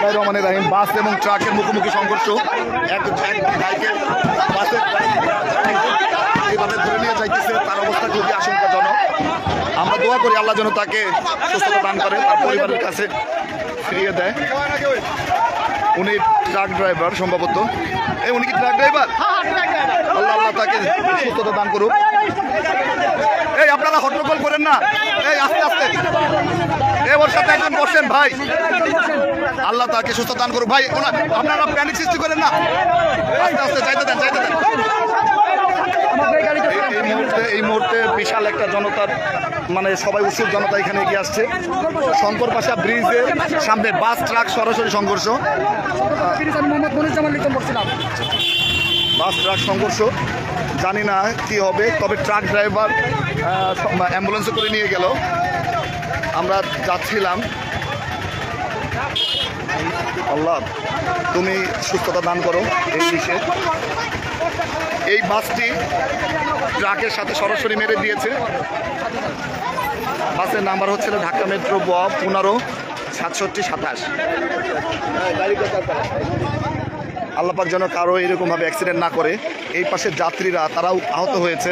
বিসমিল্লাহির রহমানির রহিম। বাস এবং ট্রাকের মুখোমুখি সংঘর্ষ। এক ভাইকে বাসের এইভাবে ধরে নিয়ে যাইতেছে, তার অবস্থা খুবই আশঙ্কাজনক। আমরা দোয়া করি আল্লাহ যেন তাকে সুস্থতা দান করে, তার পরিবারের কাছে ফিরিয়ে দেয়। উনি ট্রাক ড্রাইভার সম্ভবত। উনি কি ট্রাক ড্রাইভার? আল্লাহ তাকে সুস্থতা দান করুক। আপনারা হট্টগোল করেন না, আস্তে আস্তে। ওর সাথে একজন বসেন ভাই, আল্লাহ তাকে সুস্থ দান করুক। ভাই আপনারা প্যানিক সৃষ্টি করেন না, আস্তে আস্তে যাইতে দেন। এই মুহূর্তে বিশাল একটা জনতার মানে সবাই উৎসুক জনতা এখানে এগিয়ে আসছে। শঙ্করপাশা ব্রিজের সামনে বাস ট্রাক সরাসরি সংঘর্ষ। বাস ট্রাক সংঘর্ষ, জানি না কি হবে, তবে ট্রাক ড্রাইভার অ্যাম্বুলেন্সে করে নিয়ে গেল। আমরা যাচ্ছিলাম। আল্লাহ তুমি সুস্থতা দান করো এই বিষয়ে। এই বাসটি ট্রাকের সাথে সরাসরি মেরে দিয়েছে। বাসের নাম্বার হচ্ছিল ঢাকা মেট্রো 15-67-27। আল্লাপাক যেন কারো এরকমভাবে অ্যাক্সিডেন্ট না করে। এই পাশের যাত্রীরা তারাও আহত হয়েছে,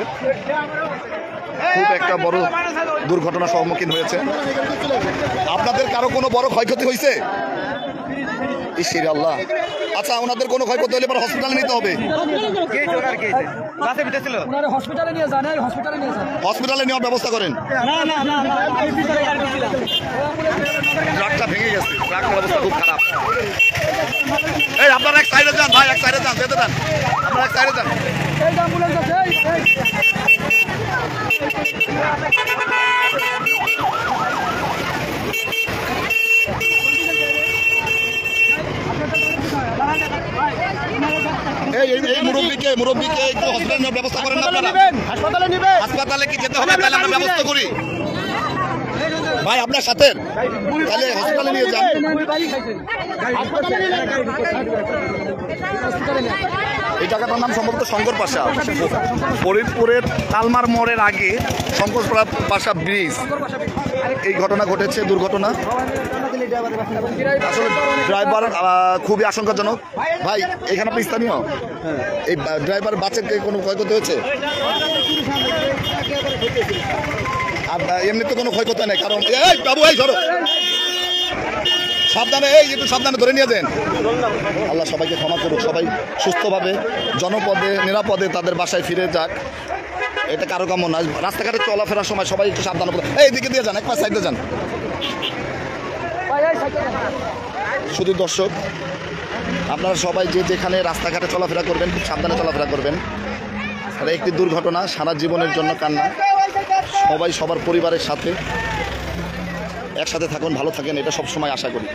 খুব একটা বড় দুর্ঘটনার সম্মুখীন হয়েছে। আপনাদের কারো কোনো বড় ক্ষয়ক্ষতি হয়েছে? ইসির আল্লাহ। আচ্ছা, ওনাদের কোনো ক্ষয়ক্ষতি হলে পরে হসপিটালে নিতে হবে। হসপিটালে নেওয়ার ব্যবস্থা করেন। ট্রাকটা ভেঙে গেছে, ট্রাকটার অবস্থা খুব খারাপ। আপনারা এক সাইডে যান ভাই, এক সাইডে যান, যেতে দেন। আপনারা এক সাইডে যান। এই মুরব্বীকে একটু হসপিটালে নেওয়ার ব্যবস্থা করেন না আপনারা? হাসপাতালে কি যেতে হবে? তাহলে আমরা ব্যবস্থা করি ভাই আপনার সাথে, তাহলে হসপিটালে নিয়ে যান। এই জায়গাটার নাম সম্ভবত শঙ্করপাশা, ফরিদপুরের তালমার মোড়ের আগে শঙ্করপাশা ব্রিজ। এই ঘটনা ঘটেছে, দুর্ঘটনা। আসলে ড্রাইভার খুবই আশঙ্কাজনক। ভাই এখানে আপনি স্থানীয়? এই ড্রাইভার বাচ্চার কোনো ক্ষয়ক্ষতি হয়েছে? আর এমনি তো কোনো ক্ষয়ক্ষতি নেই, কারণ এই বাবু এই ধরো সাবধানে, একটু সাবধানে ধরে নিয়ে যান। আল্লাহ সবাইকে ক্ষমা করুক, সবাই সুস্থভাবে জনপদে নিরাপদে তাদের বাসায় ফিরে যাক, এটা কারো কাম্য না। রাস্তাঘাটে চলাফেরার সময় সবাই একটু সাবধানে, এইদিকে দিয়ে যান, এক পাশ সাইডে যান। শুধু দর্শক, আপনারা সবাই যে যেখানে রাস্তাঘাটে চলাফেরা করবেন খুব সাবধানে চলাফেরা করবেন। একটি দুর্ঘটনা সারা জীবনের জন্য কান্না। সবাই সবার পরিবারের সাথে একসাথে থাকুন, ভালো থাকেন, এটা সবসময় আশা করি।